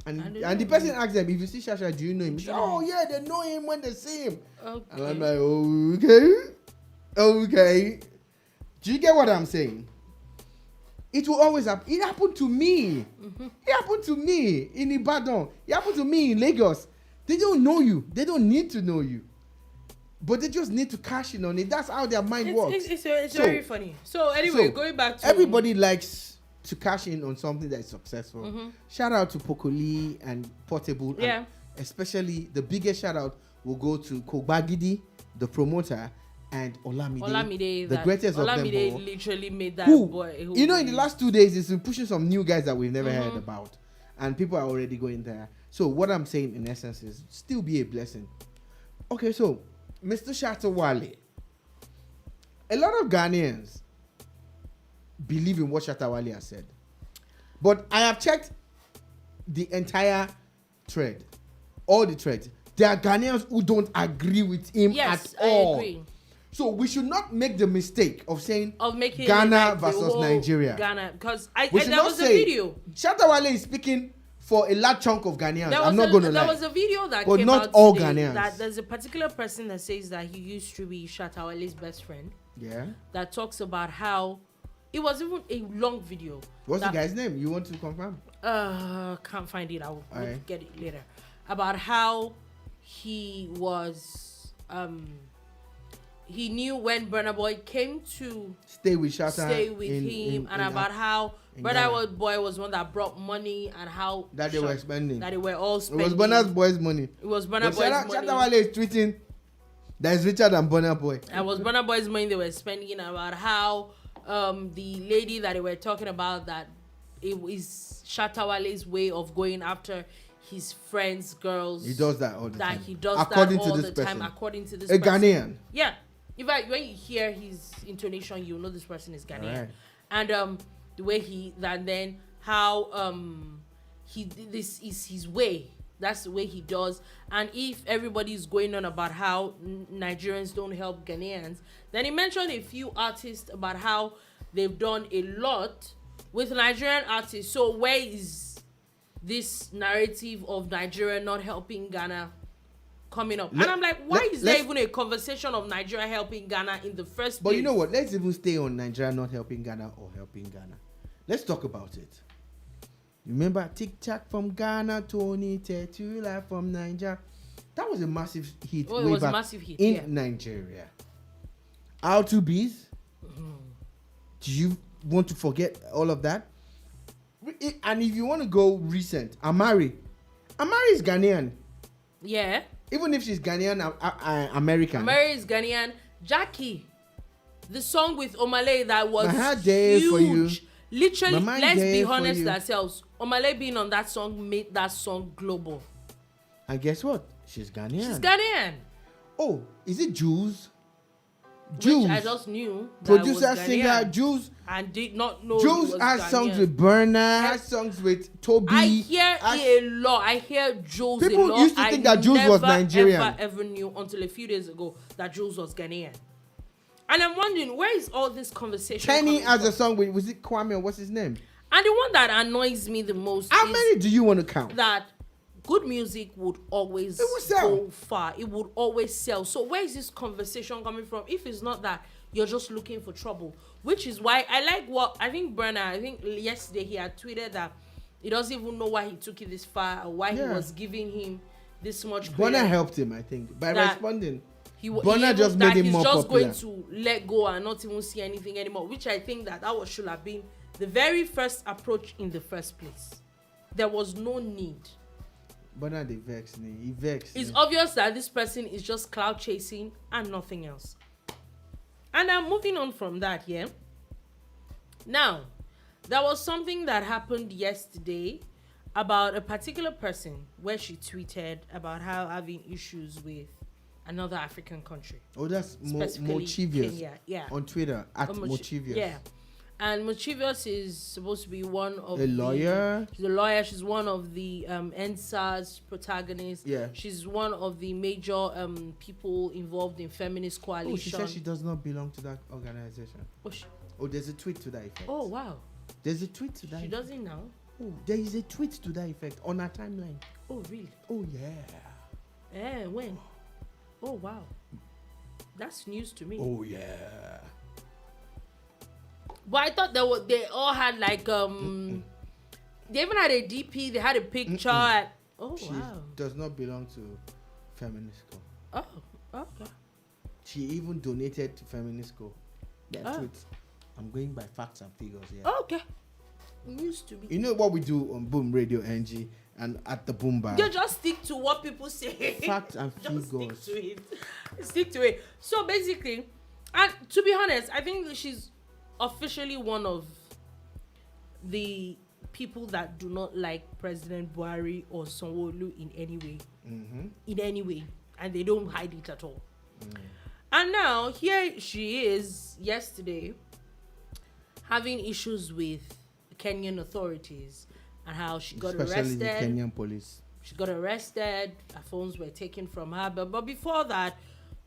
And the person asked them, if you see Shasha, do you know him? He said, oh yeah, they know him when they see him. Okay. And I'm like, okay. Do you get what I'm saying? It will always happen. It happened to me. It happened to me in Ibadan. It happened to me in Lagos. They don't know you. They don't need to know you. But they just need to cash in on it. That's how their mind works. It's very funny. So anyway, going back to... Everybody likes to cash in on something that is successful. Shout out to Pokoli and Portable. Yeah. And especially the biggest shout out will go to Kogbagidi, the promoter, and Olamide, the greatest of them all. Olamide literally made that boy. You know, in the last 2 days, he's been pushing some new guys that we've never heard about. And people are already going there. So what I'm saying in essence is still be a blessing. Okay, so Mr. Shatta Wale. A lot of Ghanaians believe in what Shatta Wale has said. But I have checked the entire thread. All the threads. There are Ghanaians who don't agree with him at all. I agree. So we should not make the mistake of saying Ghana versus Nigeria. Ghana, because there was a video. Shatta Wale is speaking for a large chunk of Ghanaians. I'm not going to lie. There was a video that but came not out all today Ghanaians. That there's a particular person that says that he used to be Shatta Wale's best friend. Yeah. That talks about how it was even a long video. What's the guy's name? You want to confirm? Can't find it. I'll get it later. About how he was he knew when Burna Boy came to stay with Shata, him, and about how Burna Boy was one that brought money and how that they were spending. That they were all spending. It was Burna Boy's money. It was Burna Boy's money. Shatta Wale is tweeting that is richer than Burna Boy. It was Burna Boy's money they were spending. About how the lady that they were talking about, that it was Shatta Wale's way of going after his friends, girls. He does that all the time. He does according that all to this the person. time, according to this a person. Ghanaian. Yeah. In fact, when you hear his intonation, you know this person is Ghanaian. Right. And the way then how this is his way. That's the way he does. And if everybody is going on about how Nigerians don't help Ghanaians, then he mentioned a few artists about how they've done a lot with Nigerian artists. So where is this narrative of Nigeria not helping Ghana coming up? And I'm like, why is there even a conversation of Nigeria helping Ghana in the first place? But you know what? Let's even stay on Nigeria not helping Ghana or helping Ghana. Let's talk about it. Remember Tic Tac from Ghana, Tony Tetula from Nigeria. That was a massive hit. Oh, it was a massive hit in Nigeria. R2Bs. Do you want to forget all of that? And if you want to go recent, Amaarae is Ghanaian. Yeah. Even if she's Ghanaian, American. Amaarae is Ghanaian. Gyakie, the song with Omale that was huge. For you. Literally, let's be honest with ourselves. Omale being on that song made that song global. And guess what? She's Ghanaian. She's Ghanaian. Oh, is it Juls? Which I just knew. Producer, singer, Juls. And did not know. Juls has songs with Burna, has songs with Toby. I hear it a lot. I hear Juls a lot. People used to think that Juls was Nigerian. I never knew until a few days ago that Juls was Ghanaian. And I'm wondering, where is all this conversation? Kenny has a song with, was it Kwame or what's his name? And the one that annoys me the most How many do you want to count? That good music would always go far. It would always sell. So where is this conversation coming from? If it's not that, you're just looking for trouble. Which is why I like what, I think yesterday he had tweeted that he doesn't even know why he took it this far or why he was giving him this much credit. Burna helped him, I think, by responding. Burna just made him more popular. He's just going to let go and not even see anything anymore, which I think that should have been the very first approach in the first place. There was no need. Burna, they vex me. He vexed. It's obvious that this person is just cloud chasing and nothing else. And I'm moving on from that, yeah? Now, there was something that happened yesterday about a particular person where she tweeted about how having issues with another African country. Oh, that's Mochivious. Kenya, yeah. On Twitter, at Mochivious. Yeah. And Mochivious is supposed to be one of lawyer. She's a lawyer. She's one of the NSAS protagonists. Yeah. She's one of the major people involved in feminist coalition. Oh, she said she does not belong to that organization. Oh, there's a tweet to that effect. Oh, wow. There's a tweet to that She doesn't now? Oh, there is a tweet to that effect on her timeline. Oh, really? Oh, yeah. Eh, when? Oh, wow. That's news to me. Oh, yeah. But I thought they all had like they even had a DP, they had a picture. She does not belong to Feminist School. Oh, okay. She even donated to Feminist School. That's it. I'm going by facts and figures here. Okay. News to me. You know what we do on Boom Radio NG and at the Boom Bar? You just stick to what people say. Facts and figures. Stick to it. So basically, and to be honest, I think that she's officially one of the people that do not like President Buhari or Sanwo-Olu in any way. Mm-hmm. In any way. And they don't hide it at all. And now, here she is yesterday having issues with Kenyan authorities and how she got arrested. Especially the Kenyan police. She got arrested. Her phones were taken from her. But before that,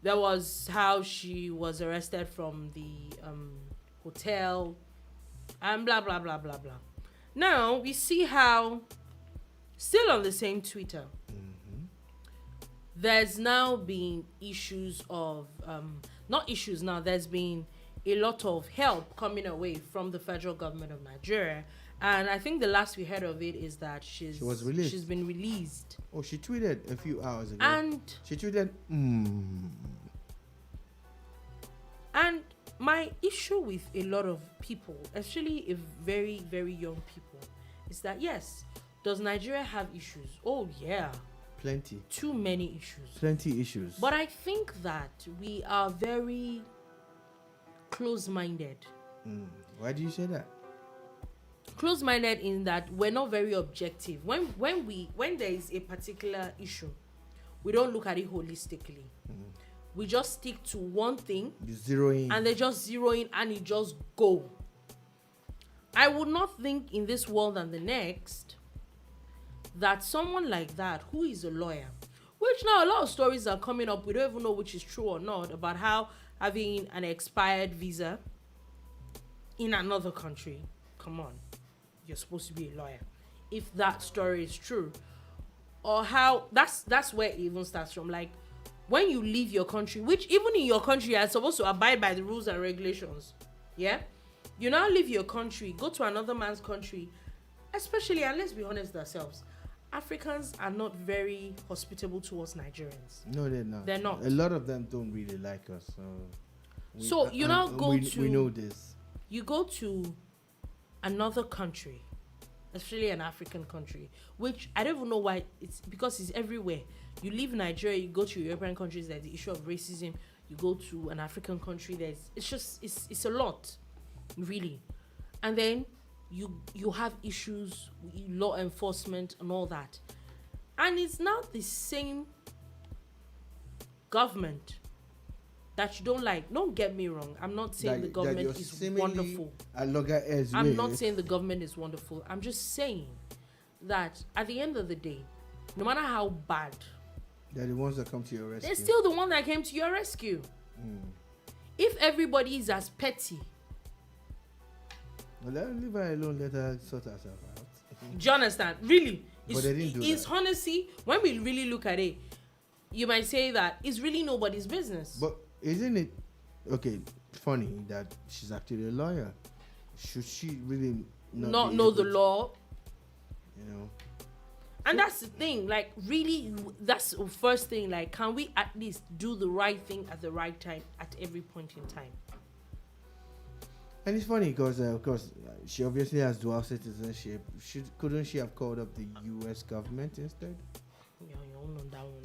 there was how she was arrested from the hotel and blah, blah, blah, blah, blah. Now, we see how, still on the same Twitter, there's now been issues of, not issues now, there's been a lot of help coming away from the federal government of Nigeria. And I think the last we heard of it is that she was released. She's been released. Oh, she tweeted a few hours ago. And she tweeted, And my issue with a lot of people, especially a very, very young people, is that yes, does Nigeria have issues? Oh yeah. Plenty. Too many issues. Plenty issues. But I think that we are very close-minded. Why do you say that? Close-minded in that we're not very objective. When there is a particular issue, we don't look at it holistically. we just stick to one thing. You zero in. And they just zero in and it just go. I would not think in this world and the next that someone like that, who is a lawyer, which now a lot of stories are coming up, we don't even know which is true or not, about how having an expired visa in another country, come on, you're supposed to be a lawyer. If that story is true, or how that's where it even starts from. Like, when you leave your country, which even in your country you're supposed to abide by the rules and regulations, yeah, you now leave your country, go to another man's country, especially, and let's be honest ourselves, Africans are not very hospitable towards Nigerians. No, they're not. They're not. A lot of them don't really like us. So you now go to, we know this. You go to another country, especially an African country, which I don't even know why. It's because it's everywhere. You leave Nigeria, you go to European countries, there's the issue of racism. You go to an African country, it's a lot, really. And then you have issues with law enforcement and all that. And it's not the same government that you don't like. Don't get me wrong. I'm not saying the government is wonderful. I'm not saying the government is wonderful. I'm just saying that at the end of the day, no matter how bad, they're the ones that come to your rescue. they're still the one that came to your rescue. If everybody is as petty, well, leave her alone. Let her sort herself out. do you understand? Really, But they didn't do it's that. honestly, when we really look at it, you might say that it's really nobody's business. But isn't it okay? Funny that she's actually a lawyer. Should she really not know the law? You know. And that's the thing, like, really, that's the first thing. Like, can we at least do the right thing at the right time at every point in time? And it's funny because, of course, she obviously has dual citizenship. Couldn't she have called up the U.S. government instead? Yeah, you all know that one.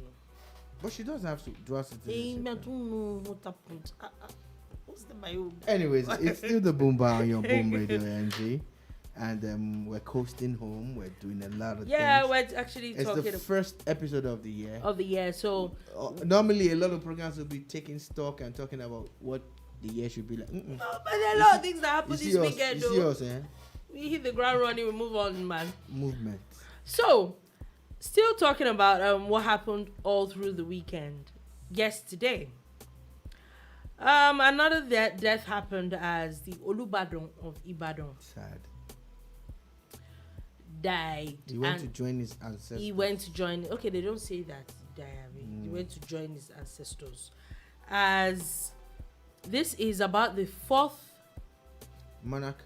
But she does have dual citizenship. I don't know what happened. What's the bio? Anyways, it's still the Boom Bar on your Boom Radio NG. And we're coasting home. We're doing a lot of things. Yeah, we're actually it's talking the first episode of the year. So normally, a lot of programs will be taking stock and talking about what the year should be like. no, but there are a lot of things that happen this weekend. You see us, We hit the ground running. We move on, man. Movement. So, still talking about what happened all through the weekend. Yesterday, another death happened as the Olubadan of Ibadan Sad. died. He went to join his ancestors. He went to join. Okay, they don't say that. He went to join his ancestors. As this is about the fourth monarch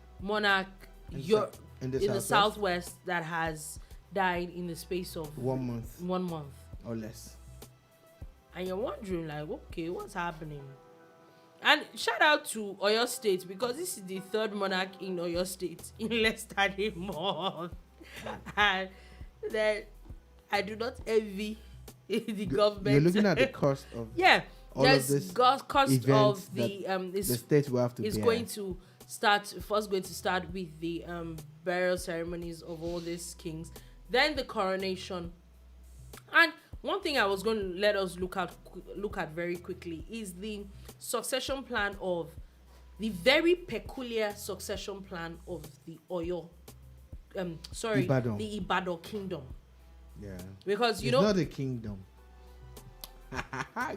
in the southwest that has died in the space of 1 month. 1 month or less. And you're wondering, like, okay, what's happening? And shout out to Oyo State, because this is the third monarch in Oyo State in less than a month. And that I do not envy the government. You're looking at the cost of there's of this cost of the state will have to is bear. going to start with the burial ceremonies of all these kings, then the coronation. And one thing I was going to let us look at very quickly is the succession plan of the very peculiar succession plan of the Ibadan. the Ibadan kingdom. Yeah. Because it's not a kingdom.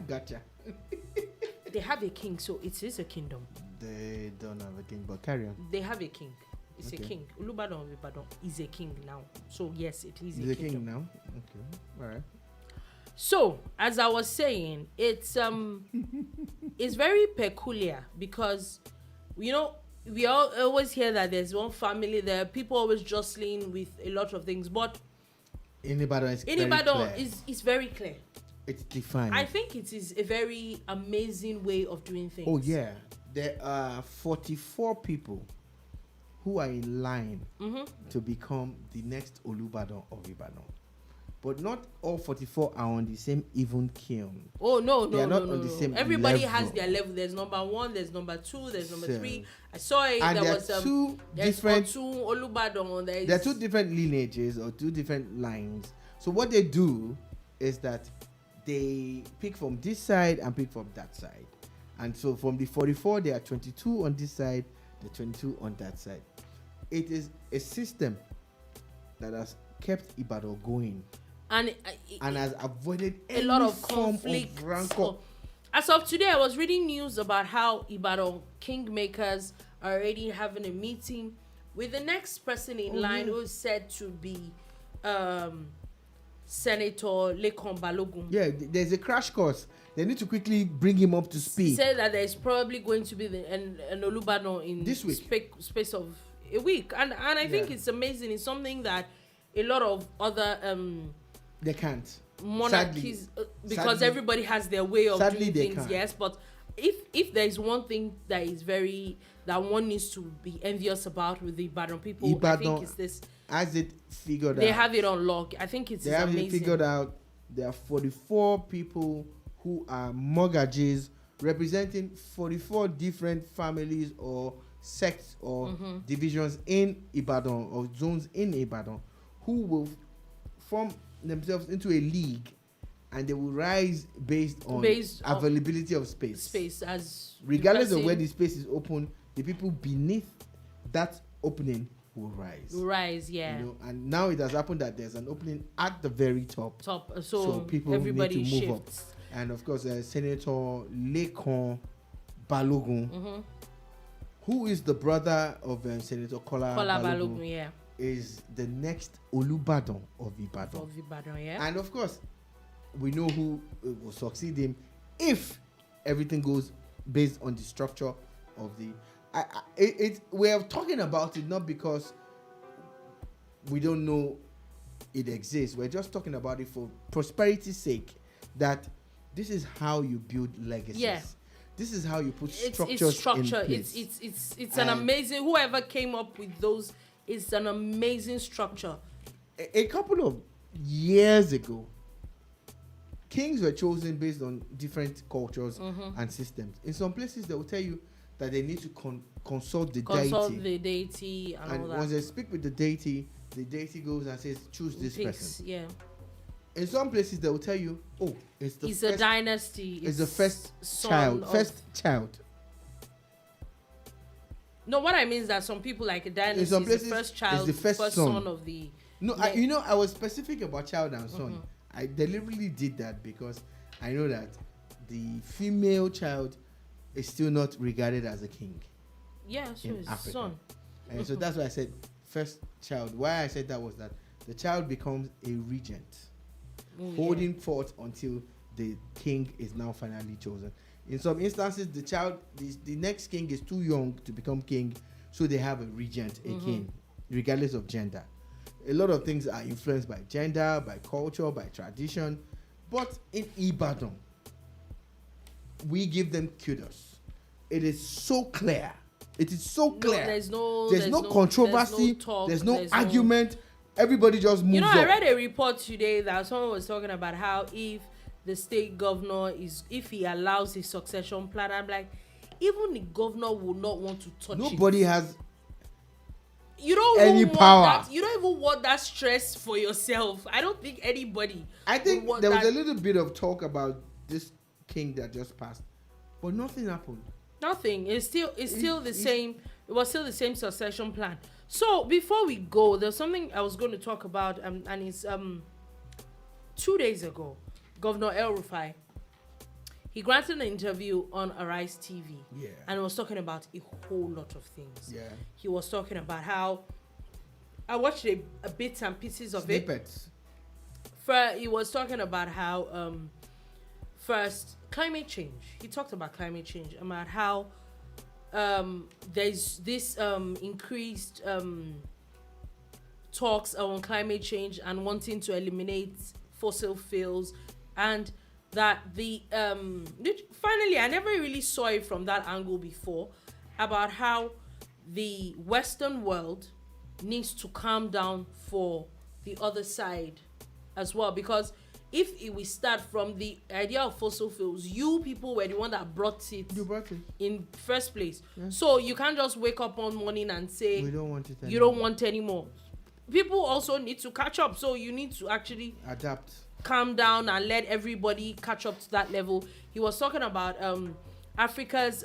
Gotcha. They have a king, so it is a kingdom. They don't have a king, but carry on. They have a king. It's a king. Olubadan of Ibadan is a king now. So yes, it is He's a king kingdom. now. Okay. All right. So, as I was saying, it's very peculiar because, we all always hear that there's one family, there are people always jostling with a lot of things, but in Ibadan, it's very clear. It's defined. I think it is a very amazing way of doing things. Oh yeah, there are 44 people who are in line to become the next Olubadan of Ibadan. But not all 44 are on the same even kiln. Oh, no. They are not on the same Everybody level. has their level. There's number 1, there's number 2, there's number 3. I saw it. And there was two different. Olubadan. There are two different lineages or two different lines. So what they do is that they pick from this side and pick from that side. And so from the 44, there are 22 on this side, the 22 on that side. It is a system that has kept Ibadan going and has avoided a lot of form conflict. of rancor. As of today, I was reading news about how Ibadan kingmakers are already having a meeting with the next person in line who is said to be Senator Lekan Balogun. Yeah, there's a crash course. They need to quickly bring him up to speed. Said that there's probably going to be an Olubadan in this week. Space of a week, and I think it's amazing. It's something that a lot of other they can't monarchies because everybody has their way of doing things. Can't. Yes, but if there is one thing that is that one needs to be envious about with the Ibadan people, I think it's this. As it figured out, they have it on lock. I think it's amazing. They have it figured out. There are 44 people who are mortgages representing 44 different families or sects or divisions in Ibadan or zones in Ibadan who will form themselves into a league, and they will rise based on availability of space as regardless of where the space is open. The people beneath that opening will rise, yeah. You know, and now it has happened that there's an opening at the very top, so people everybody need to move shifts. up. And of course, Senator Lekan Balogun, who is the brother of Senator Kola Balogun, is the next Olubadan of Ibadan. Yeah. And of course, we know who will succeed him if everything goes based on the structure of the. We are talking about it not because we don't know it exists. We're just talking about it for prosperity's sake. That this is how you build legacies. Yeah. This is how you put structures in place. It's an amazing. Whoever came up with those, it's an amazing structure. A couple of years ago, kings were chosen based on different cultures and systems. In some places, they will tell you that they need to consult the deity and all that. Once they speak with the deity goes and says, choose this person. Yeah. In some places, they will tell you, oh, it's a dynasty. It's the first child. No, what I mean is that some people like a dynasty is the first child, the first son of the. No, I was specific about child and son. I deliberately did that because I know that the female child is still not regarded as a king. Yeah, so it's Africa. Son. And so that's why I said first child. Why I said that was that the child becomes a regent, holding forth until the king is now finally chosen. In some instances, the next king is too young to become king, so they have a regent, a king, regardless of gender. A lot of things are influenced by gender, by culture, by tradition. But in Ibadan, we give them kudos. It is so clear. It is so clear. There's no controversy. There's no argument. Everybody just moves up. I read a report today that someone was talking about how if the state governor if he allows his succession plan, I'm like, even the governor will not want to touch it. Nobody has any power. You don't even want that stress for yourself. I don't think anybody. I think there was a little bit of talk about this king that just passed, but nothing happened. Nothing. It's still the same. It was still the same succession plan. So before we go, there's something I was going to talk about, and it's 2 days ago, Gov El-rufai, he granted an interview on Arise TV, and was talking about a whole lot of things. Yeah, he was talking about how I watched a bits and pieces of snippets. He was talking about how first, climate change. He talked about climate change, about how there's this increased talks on climate change and wanting to eliminate fossil fuels, and that finally, I never really saw it from that angle before, about how the Western world needs to calm down for the other side as well, because if we start from the idea of fossil fuels, you people were the one that brought it in first place. Yeah. So you can't just wake up one morning and say we don't want it anymore. You don't want anymore. People also need to catch up, so you need to actually adapt. calm down and let everybody catch up to that level. He was talking about Africa's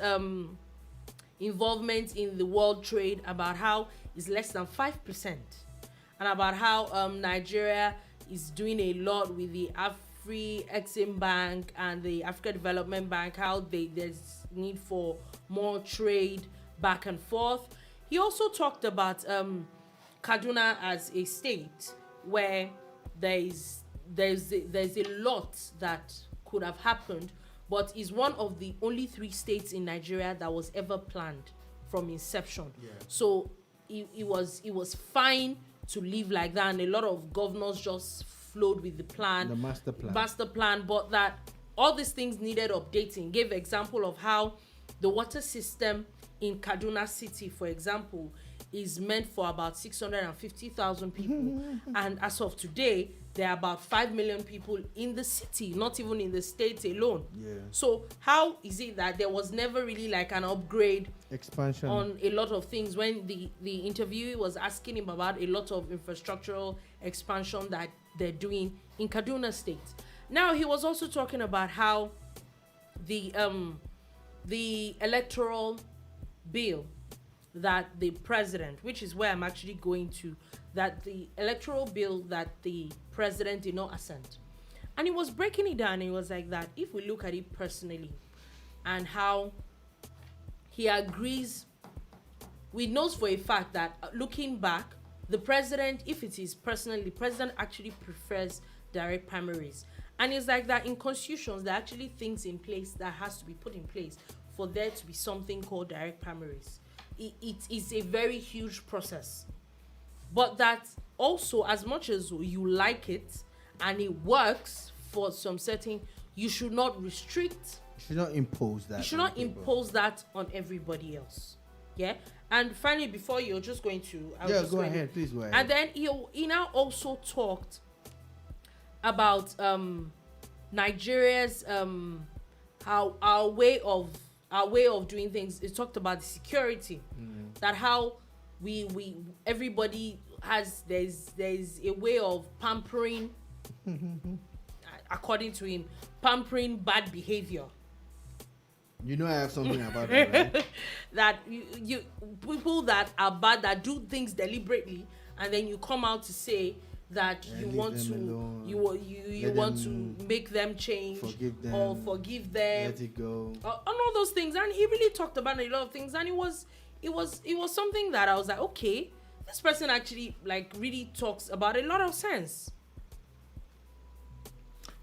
involvement in the world trade, about how it's less than 5%, and about how Nigeria is doing a lot with the Afri-Exim Bank and the Africa Development Bank, how there's need for more trade back and forth. He also talked about Kaduna as a state where there's a lot that could have happened, but is one of the only 3 states in Nigeria that was ever planned from inception. Yeah. So it was fine to live like that, and a lot of governors just flowed with the plan, the master plan, but that all these things needed updating. Gave example of how the water system in Kaduna City, for example, is meant for about 650,000 people. And as of today, there are about 5 million people in the city, not even in the state alone. Yeah. So how is it that there was never really like an upgrade expansion on a lot of things, when the interviewee was asking him about a lot of infrastructural expansion that they're doing in Kaduna State? Now, he was also talking about how the electoral bill that the president, which is where I'm actually going to, that the electoral bill that the president did not assent. And he was breaking it down, and he was like that, if we look at it personally, and how he agrees, we knows for a fact that looking back, the president, if it is personally, the president actually prefers direct primaries. And it's like that in constitutions, there are actually things in place that has to be put in place for there to be something called direct primaries. It is a very huge process. But that also, as much as you like it and it works for some setting, you should not restrict. You should not impose that. You should not impose that on everybody else. Yeah. And finally, before you're just going to, go ahead, please go ahead. And then he now also talked about Nigeria's how our way of doing things. He talked about the security, that how we everybody has there's a way of pampering, according to him, pampering bad behavior. You know I have something about that, right? That you people that are bad, that do things deliberately, and then you come out to say that you want to you want to make them change, forgive them, let it go, and all those things. And he really talked about a lot of things, and it was something that I was like, okay, this person actually like really talks about a lot of sense.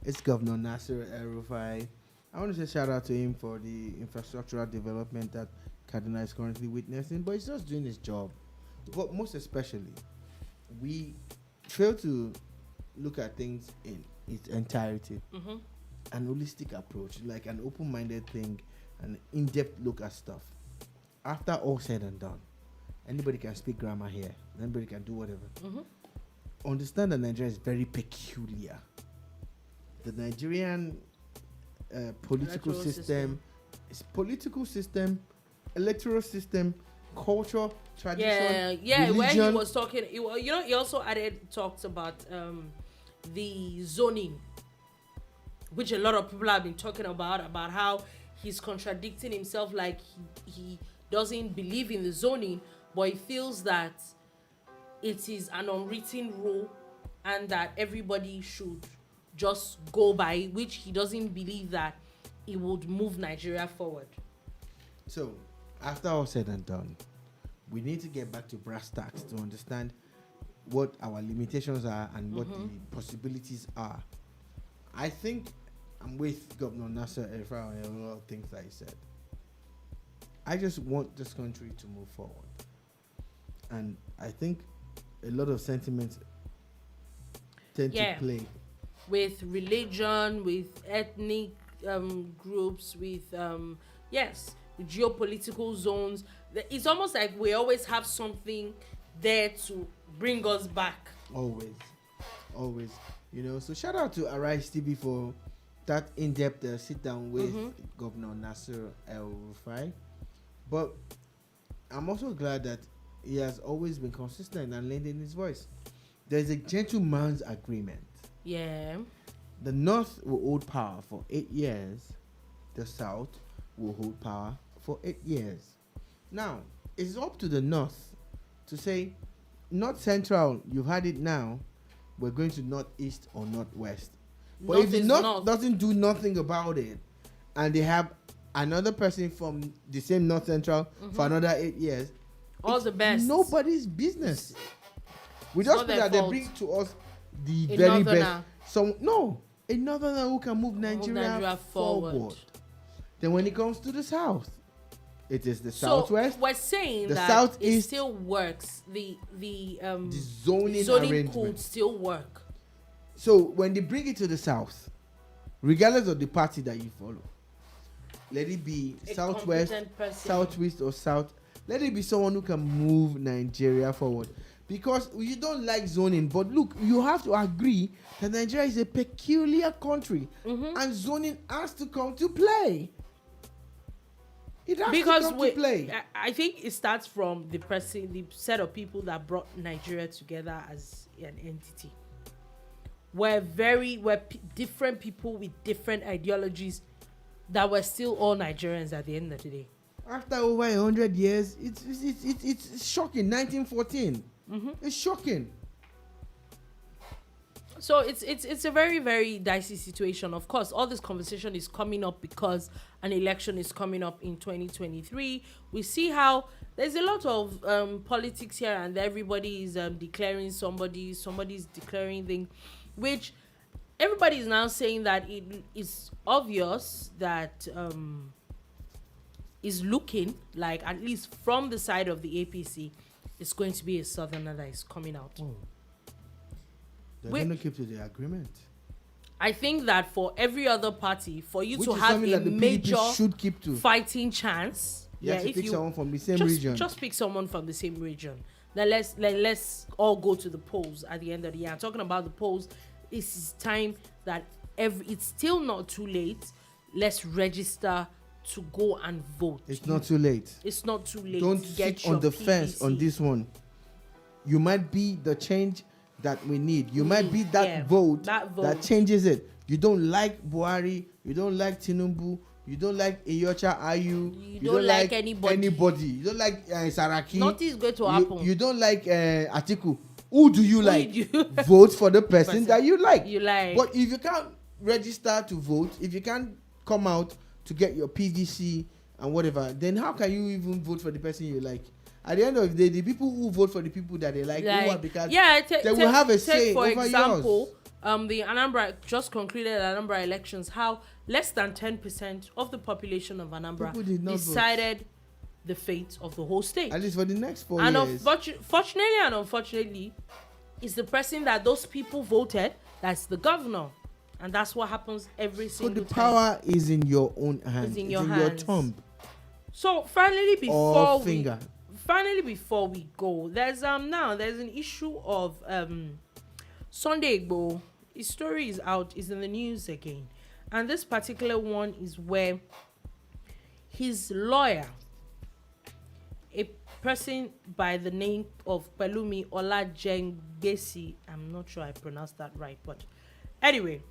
It's Governor Gov El-rufai. I want to say shout out to him for the infrastructural development that Kaduna is currently witnessing, but he's just doing his job. But most especially, we fail to look at things in its entirety. An holistic approach, like an open-minded thing, an in-depth look at stuff. After all said and done, anybody can speak grammar here, anybody can do whatever. Understand that Nigeria is very peculiar. The Nigerian political system, electoral system, culture, tradition, religion. Where he was talking, he also talked about the zoning, which a lot of people have been talking about how he's contradicting himself, like he doesn't believe in the zoning, but he feels that it is an unwritten rule and that everybody should just go by it, which he doesn't believe that it would move Nigeria forward. So, after all said and done, we need to get back to brass tacks to understand what our limitations are and what the possibilities are. I think I'm with Governor El-rufai on a lot of things that he said. I just want this country to move forward. And I think a lot of sentiments tend to play. With religion, with ethnic groups, with geopolitical zones. It's almost like we always have something there to bring us back. Always. So shout out to Arise TV for that in-depth sit down with Governor El-rufai. But I'm also glad that he has always been consistent and lending his voice. There's a gentleman's agreement. Yeah. the North will hold power for 8 years. The South will hold power for 8 years. Now, it's up to the North to say, North Central, you've had it now. We're going to Northeast or Northwest. But if the North doesn't do nothing about it, and they have another person from the same North Central for another 8 years, all the best. Nobody's business. We just feel that they bring to us the very best. So a northerner who can move Nigeria forward. Then when it comes to the South, it is the Southwest. We're saying the that Southeast, it still works. The zoning arrangement could still work. So when they bring it to the South, regardless of the party that you follow, let it be Southwest, Southwest, or South. Let it be someone who can move Nigeria forward. Because you don't like zoning, but look, you have to agree that Nigeria is a peculiar country, and zoning has to come to play. It has to come to play. I think it starts from the set of people that brought Nigeria together as an entity. We're different people with different ideologies that were still all Nigerians at the end of the day. After over 100 years, it's shocking. 1914. It's shocking. So it's a very, very dicey situation. Of course, all this conversation is coming up because an election is coming up in 2023. We see how there's a lot of politics here, and everybody is declaring somebody's declaring things, which everybody is now saying that it is obvious that is looking like, at least from the side of the APC, it's going to be a southerner that is coming out. They're going to keep to the agreement. I think that for every other party, for you to have a that the major PDP should keep to fighting chance, if pick someone from the same region. Just pick someone from the same region. Then let's all go to the polls at the end of the year. I'm talking about the polls. It's time that it's still not too late. Let's register to go and vote. It's not too late. It's not too late. Don't sit on the fence on this one. You might be the change that we need. You might be that vote that changes it. You don't like Buhari. You don't like Tinubu. You don't like Iyorchia Ayu. You don't like anybody. You don't like Saraki. Nothing is going to happen. You don't like Atiku. Who do you like? Vote for the person that you like. But if you can't register to vote, if you can't come out to get your PVC and whatever, then how can you even vote for the person you like? At the end of the day, the people who vote for the people that they like because they will have a say over yours. For example, the Anambra just concluded Anambra elections. How less than 10% of the population of Anambra decided the fate of the whole state. At least for the next 4 years. Fortunately and unfortunately, it's the person that those people voted that's the governor. And that's what happens every single time. So the power is in your own hands. It's in your thumb. So finally, before we go, there's an issue of Sunday Igboho. His story is out, is in the news again. And this particular one is where his lawyer, a person by the name of Pelumi Olajengbesi, I'm not sure I pronounced that right, but anyway,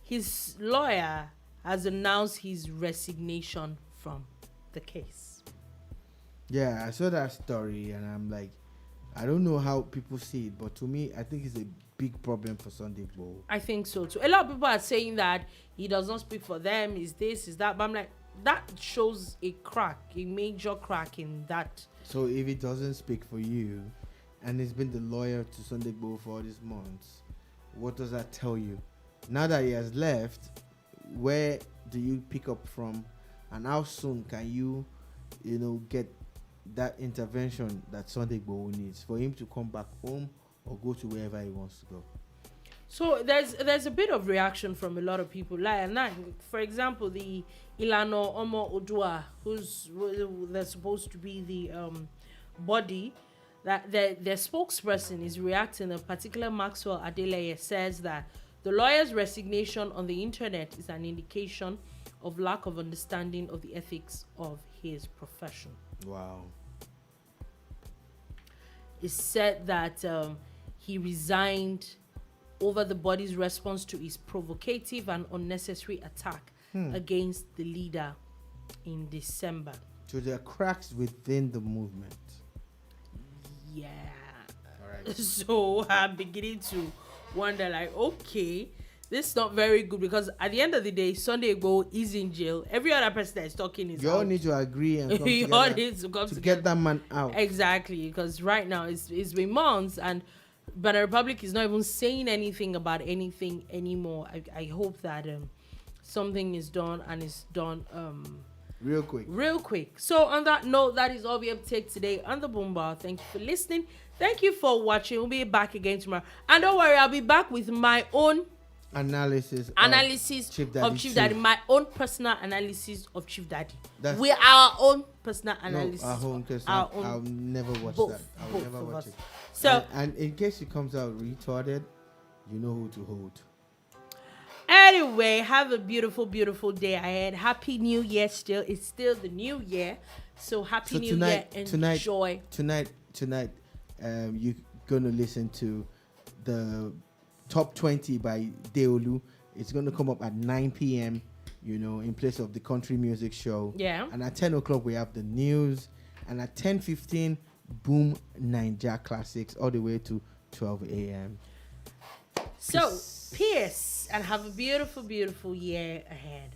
his lawyer has announced his resignation from the case. Yeah, I saw that story and I'm like, I don't know how people see it, but to me, I think it's a big problem for Sunday Igboho. I think so too. A lot of people are saying that he does not speak for them, is this, is that, but I'm like, that shows a major crack in that. So if it doesn't speak for you, and he's been the lawyer to Sunday Igboho for all these months, what does that tell you? Now that he has left, where do you pick up from, and how soon can you get that intervention that Sunday Igboho needs for him to come back home or go to wherever he wants to go? So there's a bit of reaction from a lot of people. For example, the Ilano Omo Odua, they're supposed to be the body, that their spokesperson is reacting. In particular, Maxwell Adeleye says that the lawyer's resignation on the internet is an indication of lack of understanding of the ethics of his profession. Wow. It said that he resigned over the body's response to his provocative and unnecessary attack against the leader in December. So there are cracks within the movement. Yeah. All right. So I'm beginning to wonder, like, okay, this is not very good, because at the end of the day, Sunday Igboho is in jail. Every other person that is talking is You all out. need to agree and come You all together need to come to together. get that man out. Exactly, because right now it's been months, and Benin Republic is not even saying anything about anything anymore. I hope that something is done, and it's done Real quick. So on that note, that is all we have to take today on the Boom Bar. Thank you for listening. Thank you for watching. We'll be back again tomorrow. And don't worry, I'll be back with my own analysis of Chief Daddy. My own personal analysis of Chief Daddy. That's We're our own personal analysis. No, our own, because I'll never watch both, that. I'll both never of watch us. it. So, and in case it comes out retarded, you know who to hold. anyway, have a beautiful, beautiful day ahead. Happy New Year still. It's still the new year. So happy New Year. Enjoy. Tonight, you're gonna listen to the Top 20 by Deolu. It's gonna come up at 9 p.m. In place of the country music show. Yeah. And at 10 o'clock we have the news, and at 10:15 Boom Naija Classics, all the way to 12 a.m. So, peace, and have a beautiful, beautiful year ahead.